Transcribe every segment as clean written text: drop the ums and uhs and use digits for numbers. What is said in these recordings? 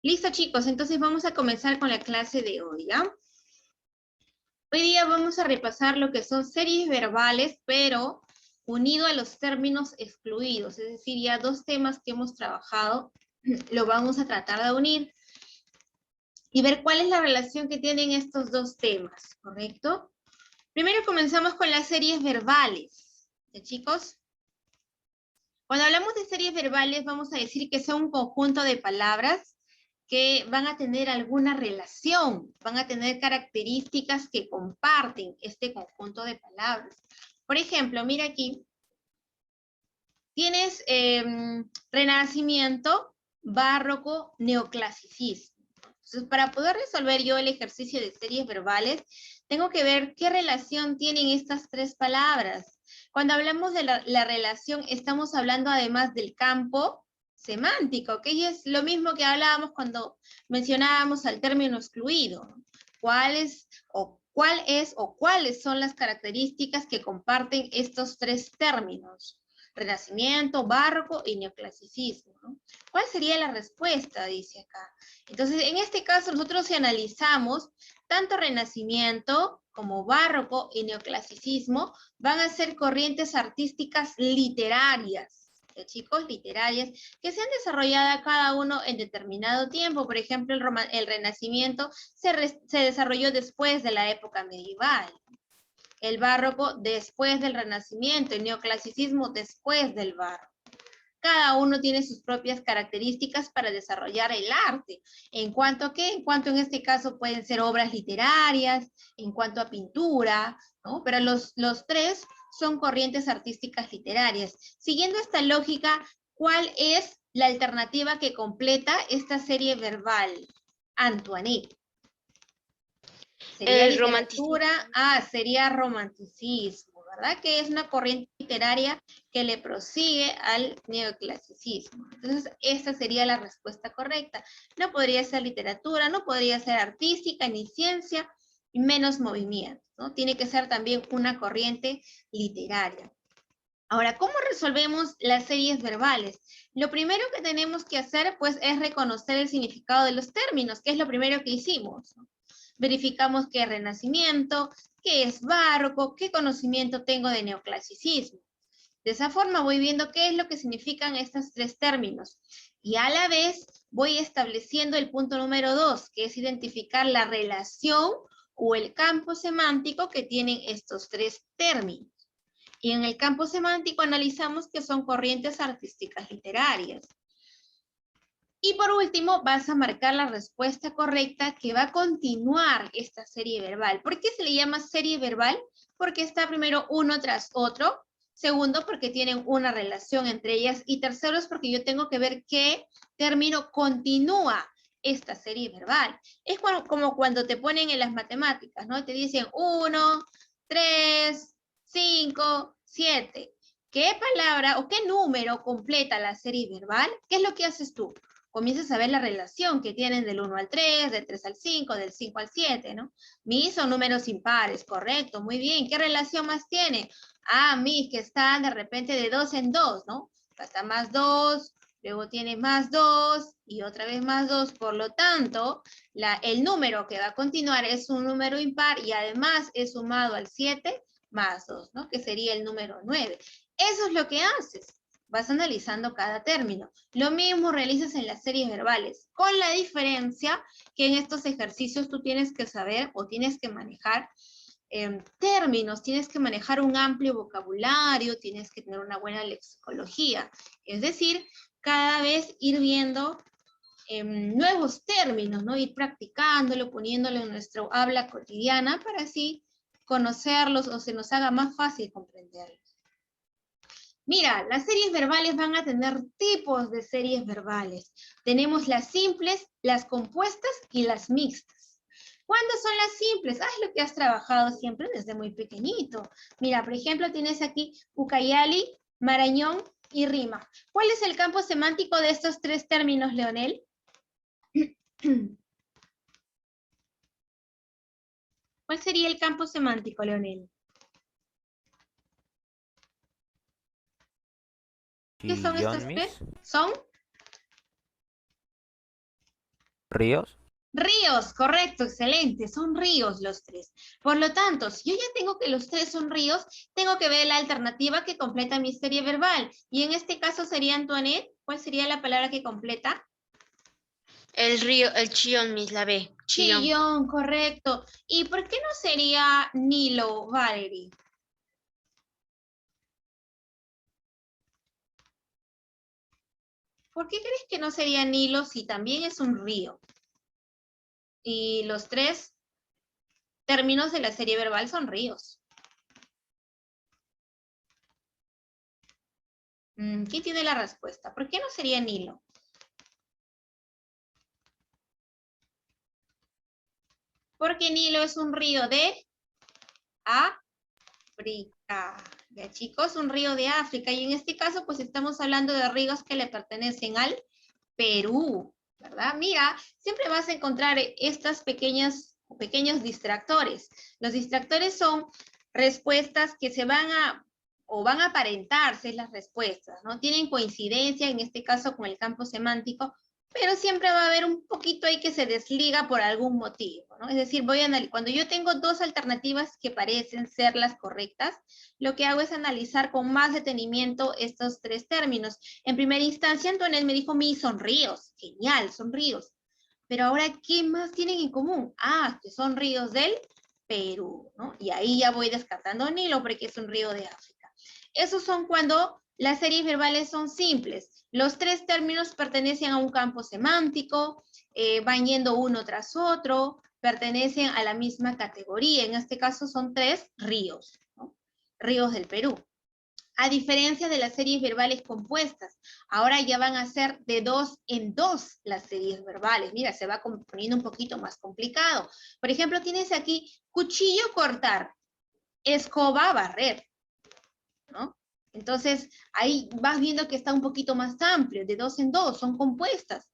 Listo, chicos, entonces vamos a comenzar con la clase de hoy, ¿ya? Hoy día vamos a repasar lo que son series verbales, pero unido a los términos excluidos, es decir, ya dos temas que hemos trabajado, lo vamos a tratar de unir y ver cuál es la relación que tienen estos dos temas, ¿correcto? Primero comenzamos con las series verbales, ¿ya, chicos? Cuando hablamos de series verbales, vamos a decir que son un conjunto de palabras que van a tener alguna relación, van a tener características que comparten este conjunto de palabras. Por ejemplo, mira aquí, tienes Renacimiento, Barroco, Neoclasicismo. Entonces, para poder resolver yo el ejercicio de series verbales, tengo que ver qué relación tienen estas tres palabras. Cuando hablamos de la relación, estamos hablando además del campo semántico, que es lo mismo que hablábamos cuando mencionábamos al término excluido. ¿Cuáles o cuáles son las características que comparten estos tres términos? Renacimiento, barroco y neoclasicismo, ¿no? ¿Cuál sería la respuesta? Dice acá. Entonces, en este caso, nosotros si analizamos, tanto Renacimiento como barroco y neoclasicismo van a ser corrientes artísticas literarias, chicos, literarias, que se han desarrollado cada uno en determinado tiempo. Por ejemplo, el Renacimiento se desarrolló después de la época medieval. El barroco después del Renacimiento, el neoclasicismo después del barroco. Cada uno tiene sus propias características para desarrollar el arte. ¿En cuanto a qué? En cuanto en este caso pueden ser obras literarias, en cuanto a pintura, ¿no? Pero los tres son corrientes artísticas literarias. Siguiendo esta lógica, ¿cuál es la alternativa que completa esta serie verbal? Antoinette. Sería El romanticismo. literatura, sería romanticismo, ¿verdad? Que es una corriente literaria que le prosigue al neoclasicismo. Entonces, esta sería la respuesta correcta. No podría ser literatura, no podría ser artística, ni ciencia, y menos movimiento, ¿no? Tiene que ser también una corriente literaria. Ahora, ¿cómo resolvemos las series verbales? Lo primero que tenemos que hacer, pues, es reconocer el significado de los términos, que es lo primero que hicimos, ¿no? Verificamos qué es Renacimiento, qué es barroco, qué conocimiento tengo de neoclasicismo. De esa forma voy viendo qué es lo que significan estos tres términos. Y a la vez voy estableciendo el punto número 2, que es identificar la relación o el campo semántico que tienen estos tres términos. Y en el campo semántico analizamos que son corrientes artísticas literarias. Y por último, vas a marcar la respuesta correcta que va a continuar esta serie verbal. ¿Por qué se le llama serie verbal? Porque está primero uno tras otro. Segundo, porque tienen una relación entre ellas. Y tercero es porque yo tengo que ver qué término continúa esta serie verbal. Es como cuando te ponen en las matemáticas, ¿no? Te dicen 1, 3, 5, 7. ¿Qué palabra o qué número completa la serie verbal? ¿Qué es lo que haces tú? Comienzas a ver la relación que tienen del 1 al 3, del 3 al 5, del 5 al 7, ¿no? Mis son números impares, correcto, muy bien. ¿Qué relación más tiene? Mis que están de repente de 2 en 2, ¿no? Hasta más 2, luego tiene más 2 y otra vez más 2. Por lo tanto, el número que va a continuar es un número impar y además es sumado al 7 más 2, ¿no? Que sería el número 9. Eso es lo que haces. Vas analizando cada término. Lo mismo realizas en las series verbales, con la diferencia que en estos ejercicios tú tienes que saber o tienes que manejar términos, tienes que manejar un amplio vocabulario, tienes que tener una buena lexicología. Es decir, cada vez ir viendo nuevos términos, ¿no? Ir practicándolo, poniéndolo en nuestra habla cotidiana para así conocerlos o se nos haga más fácil comprenderlos. Mira, las series verbales van a tener tipos de series verbales. Tenemos las simples, las compuestas y las mixtas. ¿Cuándo son las simples? Es lo que has trabajado siempre desde muy pequeñito. Mira, por ejemplo, tienes aquí Ucayali, Marañón y Rima. ¿Cuál es el campo semántico de estos tres términos, Leonel? ¿Cuál sería el campo semántico, Leonel? ¿Qué son estos tres? Son ¿Ríos? Ríos, correcto, excelente, son ríos los tres. Por lo tanto, si yo ya tengo que los tres son ríos, tengo que ver la alternativa que completa mi serie verbal. Y en este caso sería Antoinette, ¿cuál sería la palabra que completa? El río, el Chillón, Miss, la B. Chillón. Chillón, correcto. ¿Y por qué no sería Nilo, Valerie? ¿Por qué crees que no sería Nilo si también es un río? Y los tres términos de la serie verbal son ríos. ¿Quién tiene la respuesta? ¿Por qué no sería Nilo? Porque Nilo es un río de África. Ya chicos, un río de África. Y en este caso, pues estamos hablando de ríos que le pertenecen al Perú, ¿verdad? Mira, siempre vas a encontrar estas pequeños distractores. Los distractores son respuestas que se van a, o van a aparentarse las respuestas, ¿no? Tienen coincidencia, en este caso, con el campo semántico, pero siempre va a haber un poquito ahí que se desliga por algún motivo, ¿no? Es decir, cuando yo tengo dos alternativas que parecen ser las correctas, lo que hago es analizar con más detenimiento estos tres términos. En primera instancia, Antoinette me dijo, son ríos. Genial, son ríos. Pero ahora, ¿qué más tienen en común? Ah, que son ríos del Perú, ¿no? Y ahí ya voy descartando Nilo porque es un río de África. Esos son cuando las series verbales son simples. Los tres términos pertenecen a un campo semántico, van yendo uno tras otro, pertenecen a la misma categoría. En este caso son tres ríos, ¿no? Ríos del Perú. A diferencia de las series verbales compuestas, ahora ya van a ser de dos en dos las series verbales. Mira, se va poniendo un poquito más complicado. Por ejemplo, tienes aquí cuchillo cortar, escoba barrer, ¿no? Entonces, ahí vas viendo que está un poquito más amplio, de dos en dos, son compuestas.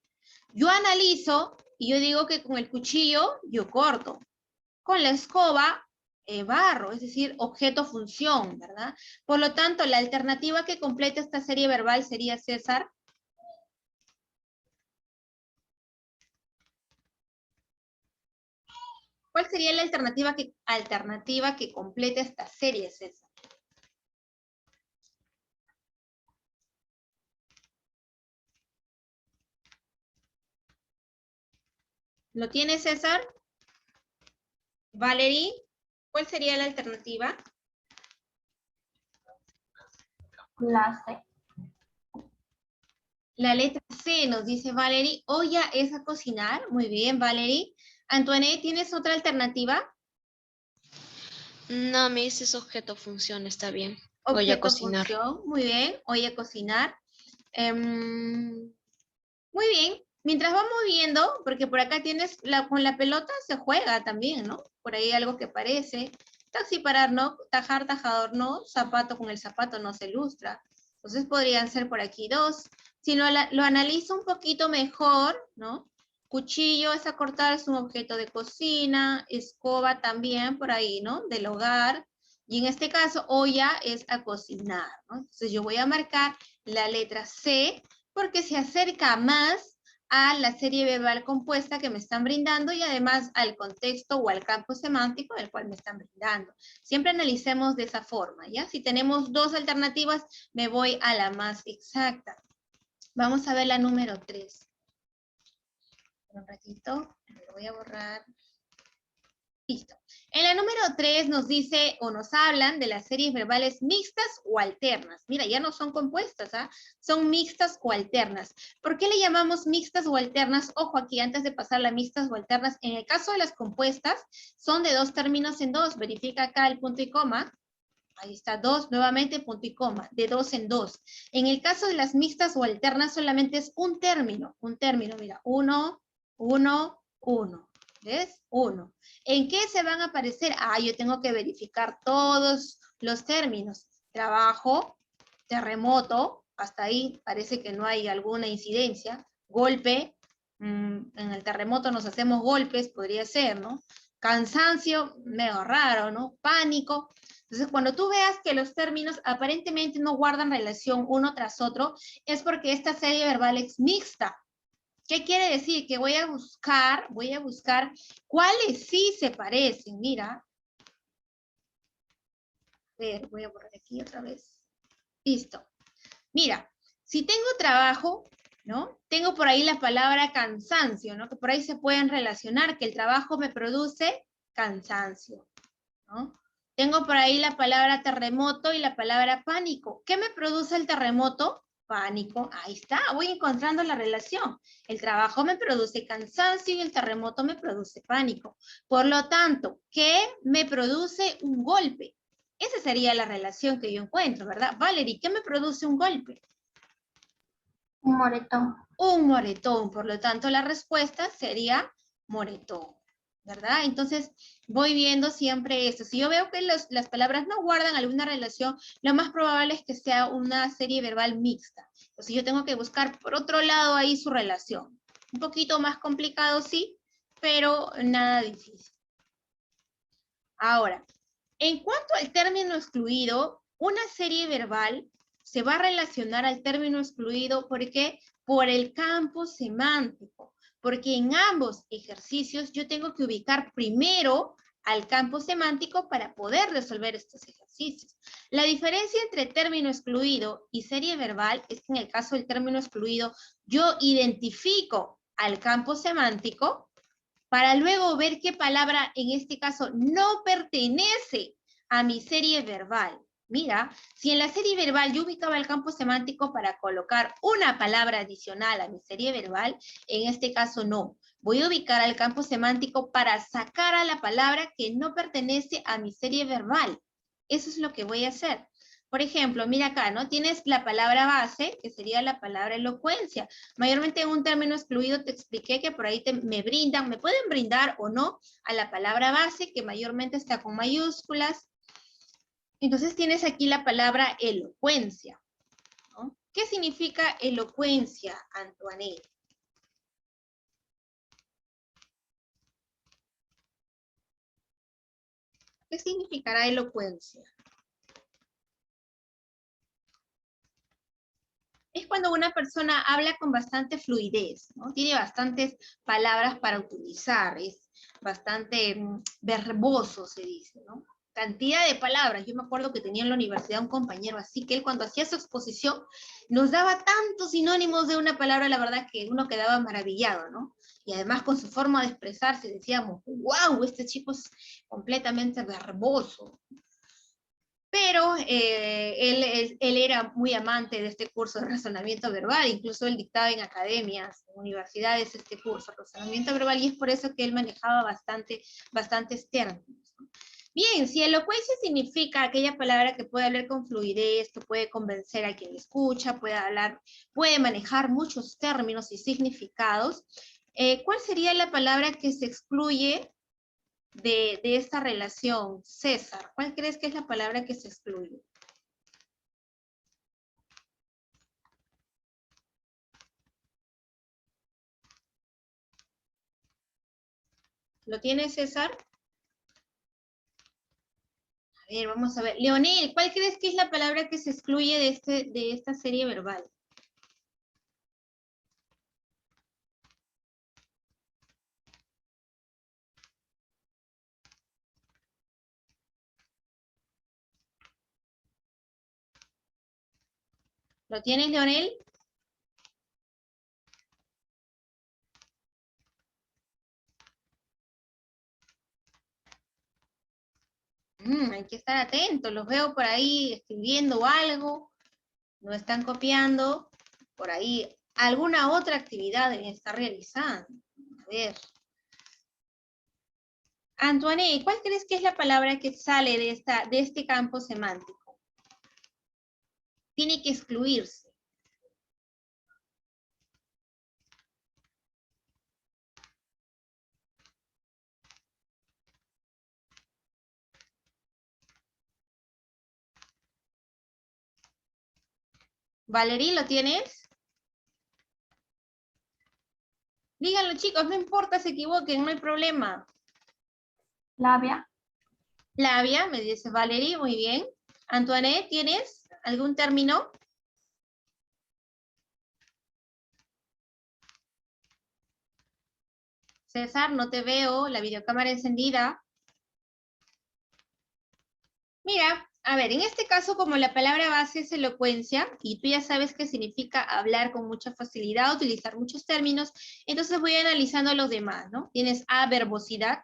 Yo analizo y yo digo que con el cuchillo yo corto, con la escoba barro, es decir, objeto-función, ¿verdad? Por lo tanto, la alternativa que completa esta serie verbal sería, César. ¿Cuál sería la alternativa que completa esta serie, César? ¿Lo tiene César? Valerie, ¿cuál sería la alternativa? La C. La letra C, nos dice Valerie. Olla es a cocinar. Muy bien, Valerie. Antoinette, ¿tienes otra alternativa? No, Miss, es objeto función, está bien. Voy a Objeto, cocinar. función. Muy bien. Olla, cocinar. Muy bien. Mientras vamos viendo, porque por acá tienes, con la pelota se juega también, ¿no? Por ahí algo que parece. Taxi parar, ¿no? Tajar, tajador, ¿no? Zapato con el zapato no se ilustra. Entonces podrían ser por aquí dos. Si lo analizo un poquito mejor, ¿no? Cuchillo es a cortar, es un objeto de cocina. Escoba también por ahí, ¿no? Del hogar. Y en este caso, olla es a cocinar, ¿no? Entonces yo voy a marcar la letra C porque se acerca más a la serie verbal compuesta que me están brindando y además al contexto o al campo semántico del cual me están brindando. Siempre analicemos de esa forma, ¿ya? Si tenemos dos alternativas, me voy a la más exacta. Vamos a ver la número 3. Un ratito, lo voy a borrar. Listo. En la número 3 nos dice o nos hablan de las series verbales mixtas o alternas. Mira, ya no son compuestas, ¿ah? Son mixtas o alternas. ¿Por qué le llamamos mixtas o alternas? Ojo aquí, antes de pasar a mixtas o alternas, en el caso de las compuestas, son de dos términos en dos. Verifica acá el punto y coma. Ahí está, dos, nuevamente punto y coma, de dos en dos. En el caso de las mixtas o alternas, solamente es un término, mira, uno, uno, uno. ¿Ves? Uno. ¿En qué se van a aparecer? Ah, yo tengo que verificar todos los términos. Trabajo, terremoto, hasta ahí parece que no hay alguna incidencia. Golpe, en el terremoto nos hacemos golpes, podría ser, ¿no? Cansancio, medio raro, ¿no? Pánico. Entonces, cuando tú veas que los términos aparentemente no guardan relación uno tras otro, es porque esta serie verbal es mixta. ¿Qué quiere decir? Que voy a buscar cuáles sí se parecen. Mira. A ver, voy a borrar aquí otra vez. Listo. Mira, si tengo trabajo, ¿no? Tengo por ahí la palabra cansancio, ¿no? Que por ahí se pueden relacionar, que el trabajo me produce cansancio, ¿no? Tengo por ahí la palabra terremoto y la palabra pánico. ¿Qué me produce el terremoto? Pánico. Ahí está, voy encontrando la relación. El trabajo me produce cansancio y el terremoto me produce pánico. Por lo tanto, ¿qué me produce un golpe? Esa sería la relación que yo encuentro, ¿verdad? Valerie, ¿qué me produce un golpe? Un moretón. Un moretón. Por lo tanto, la respuesta sería moretón, ¿verdad? Entonces, voy viendo siempre esto. Si yo veo que las palabras no guardan alguna relación, lo más probable es que sea una serie verbal mixta. Entonces, yo tengo que buscar por otro lado ahí su relación. Un poquito más complicado, sí, pero nada difícil. Ahora, en cuanto al término excluido, una serie verbal se va a relacionar al término excluido, ¿por qué? Por el campo semántico, porque en ambos ejercicios yo tengo que ubicar primero al campo semántico para poder resolver estos ejercicios. La diferencia entre término excluido y serie verbal es que en el caso del término excluido yo identifico al campo semántico para luego ver qué palabra en este caso no pertenece a mi serie verbal. Mira, si en la serie verbal yo ubicaba el campo semántico para colocar una palabra adicional a mi serie verbal, en este caso no. Voy a ubicar al campo semántico para sacar a la palabra que no pertenece a mi serie verbal. Eso es lo que voy a hacer. Por ejemplo, mira acá, ¿no? Tienes la palabra base, que sería la palabra elocuencia. Mayormente en un término excluido te expliqué que por ahí me pueden brindar o no a la palabra base, que mayormente está con mayúsculas. Entonces tienes aquí la palabra elocuencia, ¿no? ¿Qué significa elocuencia, Antoinette? ¿Qué significará elocuencia? Es cuando una persona habla con bastante fluidez, ¿no? Tiene bastantes palabras para utilizar, es bastante verboso, se dice, ¿no? Cantidad de palabras. Yo me acuerdo que tenía en la universidad un compañero así, que él cuando hacía su exposición nos daba tantos sinónimos de una palabra, la verdad que uno quedaba maravillado, ¿no? Y además con su forma de expresarse decíamos, wow, este chico es completamente verboso. Pero él era muy amante de este curso de razonamiento verbal, incluso él dictaba en academias, en universidades este curso de razonamiento verbal, y es por eso que él manejaba bastantes términos. Bien, si elocuencia significa aquella palabra que puede hablar con fluidez, que puede convencer a quien escucha, puede manejar muchos términos y significados, ¿cuál sería la palabra que se excluye de esta relación? César, ¿cuál crees que es la palabra que se excluye? ¿Lo tiene César? A ver, vamos a ver. Leonel, ¿cuál crees que es la palabra que se excluye de esta serie verbal? ¿Lo tienes, Leonel? Hay que estar atentos, los veo por ahí escribiendo algo, no están copiando, por ahí alguna otra actividad deben estar realizando. A ver. Antoine, ¿cuál crees que es la palabra que sale de este campo semántico? Tiene que excluirse. Valerie, ¿lo tienes? Díganlo, chicos, no importa, se equivoquen, no hay problema. Labia. Labia, me dice Valerie, muy bien. Antoine, ¿tienes algún término? César, no te veo, la videocámara encendida. Mira, a ver, en este caso, como la palabra base es elocuencia, y tú ya sabes qué significa hablar con mucha facilidad, utilizar muchos términos, entonces voy analizando los demás, ¿no? Tienes A, verbosidad,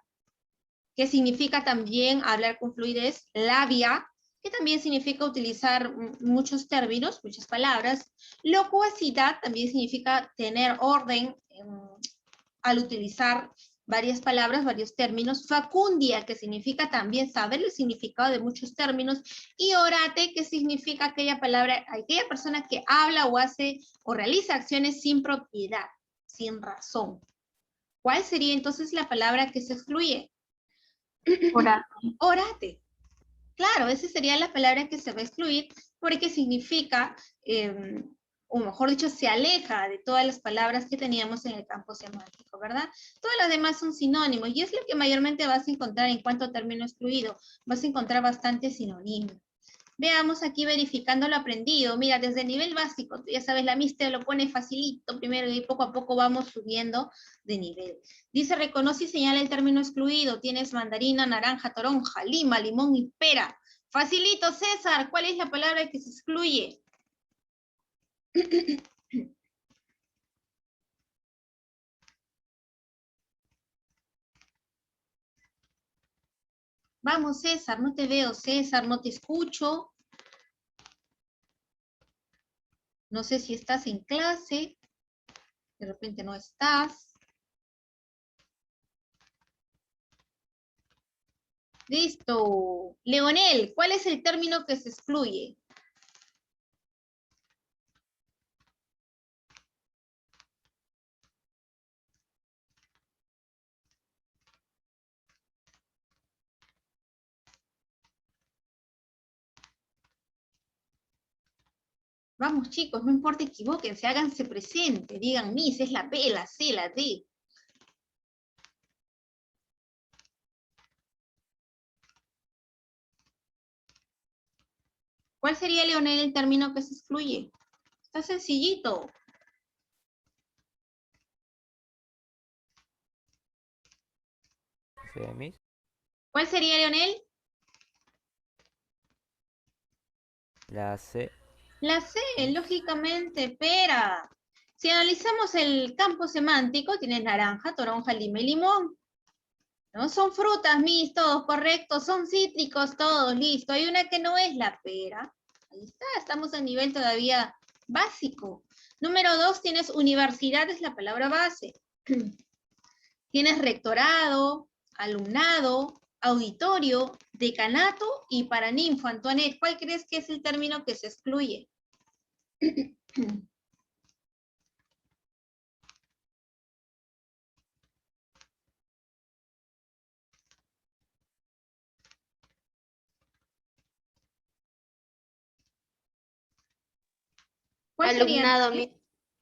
que significa también hablar con fluidez, labia, que también significa utilizar muchos términos, muchas palabras. Locuacidad también significa tener orden al utilizar varias palabras, varios términos. Facundia, que significa también saber el significado de muchos términos. Y orate, que significa aquella palabra, aquella persona que habla o hace o realiza acciones sin propiedad, sin razón. ¿Cuál sería entonces la palabra que se excluye? Orate. Orate. Claro, esa sería la palabra que se va a excluir porque significa, o mejor dicho, se aleja de todas las palabras que teníamos en el campo semántico, ¿verdad? Todas las demás son sinónimos y es lo que mayormente vas a encontrar en cuanto a término excluido. Vas a encontrar bastante sinónimo. Veamos aquí verificando lo aprendido. Mira, desde el nivel básico, tú ya sabes, la Mister lo pone facilito primero y poco a poco vamos subiendo de nivel. Dice, reconoce y señala el término excluido. Tienes mandarina, naranja, toronja, lima, limón y pera. Facilito, César. ¿Cuál es la palabra que se excluye? Vamos, César, no te veo, César, no te escucho. No sé si estás en clase. De repente no estás. Listo. Leonel, ¿cuál es el término que se excluye? Vamos, chicos, no importa, equivóquense, háganse presente, digan Miss, es la B, la C, la D. ¿Cuál sería, Leonel, el término que se excluye? Está sencillito. ¿Sí, Miss? ¿Cuál sería, Leonel? La C. La C, lógicamente, pera. Si analizamos el campo semántico, tienes naranja, toronja, lima y limón. ¿No? Son frutas, Miss, todos correctos, son cítricos, todos, listo. Hay una que no es la pera. Ahí está, estamos a nivel todavía básico. Número 2, tienes universidad, es la palabra base. Tienes rectorado, alumnado, auditorio, decanato y paraninfo. Antoinette, ¿cuál crees que es el término que se excluye? ¿Cuál sería? Alumnado, Miss.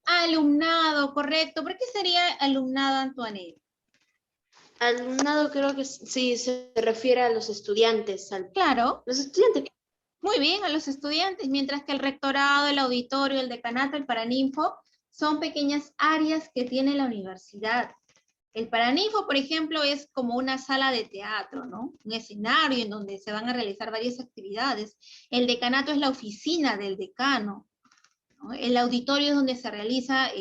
Alumnado, correcto. ¿Por qué sería alumnado, Antoinette? Alumnado creo que sí se refiere a los estudiantes. Claro, Los estudiantes. muy bien, a los estudiantes, mientras que el rectorado, el auditorio, el decanato, el paraninfo, son pequeñas áreas que tiene la universidad. El paraninfo, por ejemplo, es como una sala de teatro, ¿no? Un escenario en donde se van a realizar varias actividades. El decanato es la oficina del decano, ¿no? El auditorio es donde se realiza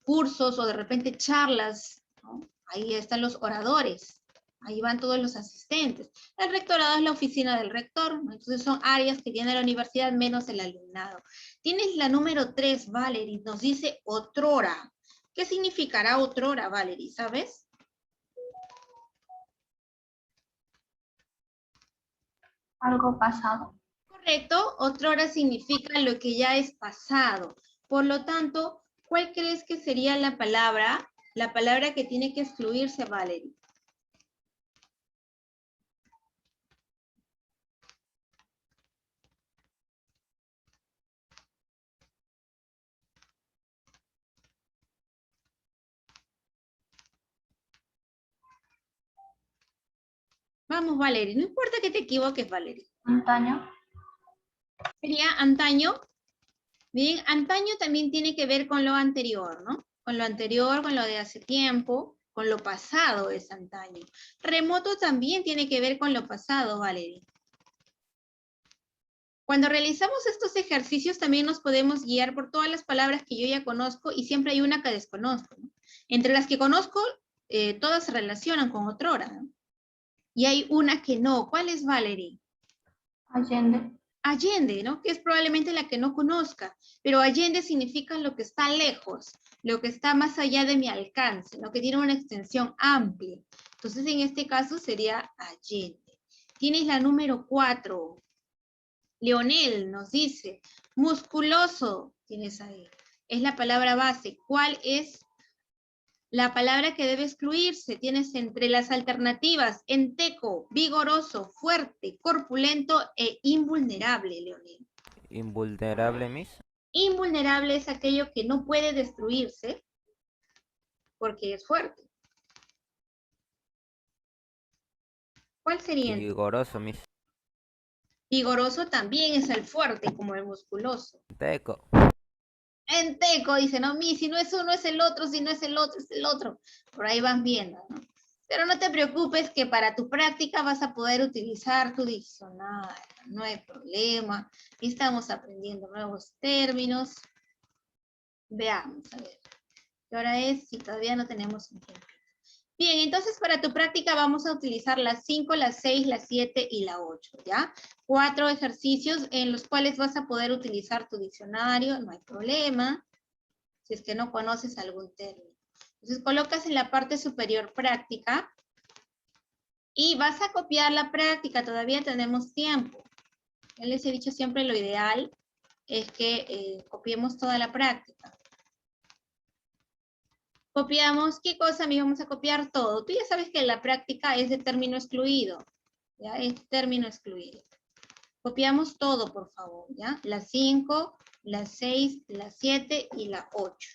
cursos o de repente charlas, ¿no? Ahí están los oradores, ahí van todos los asistentes. El rectorado es la oficina del rector, ¿no? Entonces son áreas que tiene la universidad menos el alumnado. Tienes la número 3, Valerie, nos dice otrora. ¿Qué significará otrora, Valerie, sabes? Algo pasado. Correcto, otrora significa lo que ya es pasado. Por lo tanto, ¿cuál crees que sería la palabra que tiene que excluirse, Valerie? Vamos, Valerie, no importa que te equivoques, Valerie. Antaño. Sería antaño. Bien, antaño también tiene que ver con lo anterior, ¿no? Con lo anterior, con lo de hace tiempo. con lo pasado es antaño. Remoto también tiene que ver con lo pasado, Valerie. Cuando realizamos estos ejercicios también nos podemos guiar por todas las palabras que yo ya conozco y siempre hay una que desconozco, ¿no? Entre las que conozco, todas se relacionan con otrora, ¿no? Y hay una que no. ¿Cuál es, Valerie? Allende. Allende, ¿no? Que es probablemente la que no conozca, pero Allende significa lo que está lejos, lo que está más allá de mi alcance, lo que tiene una extensión amplia. Entonces, en este caso sería Allende. Tienes la número 4. Leonel nos dice, musculoso, tienes ahí. Es la palabra base. ¿Cuál es la palabra que debe excluirse? Tienes entre las alternativas enteco, vigoroso, fuerte, corpulento e invulnerable, Leonel. Invulnerable, Miss. Invulnerable es aquello que no puede destruirse porque es fuerte. ¿Cuál sería? Vigoroso, Miss. Vigoroso también es el fuerte, como el musculoso. Teco. Enteco, dice, no, si no es uno es el otro, si no es el otro es el otro. Por ahí van viendo, ¿no? Pero no te preocupes que para tu práctica vas a poder utilizar tu diccionario, no hay problema. Estamos aprendiendo nuevos términos. Veamos, a ver. ¿Qué hora es? Si todavía no tenemos un tiempo. Bien, entonces para tu práctica vamos a utilizar las 5, las 6, las 7 y la 8, ¿ya? 4 ejercicios en los cuales vas a poder utilizar tu diccionario, no hay problema, si es que no conoces algún término. Entonces colocas en la parte superior práctica y vas a copiar la práctica, todavía tenemos tiempo. Ya les he dicho siempre lo ideal es que copiemos toda la práctica. Copiamos, ¿qué cosa, mi? Vamos a copiar todo. Tú ya sabes que la práctica es de término excluido. ¿Ya? Es término excluido. Copiamos todo, por favor, ¿ya? Las 5, las 6, las 7 y la 8.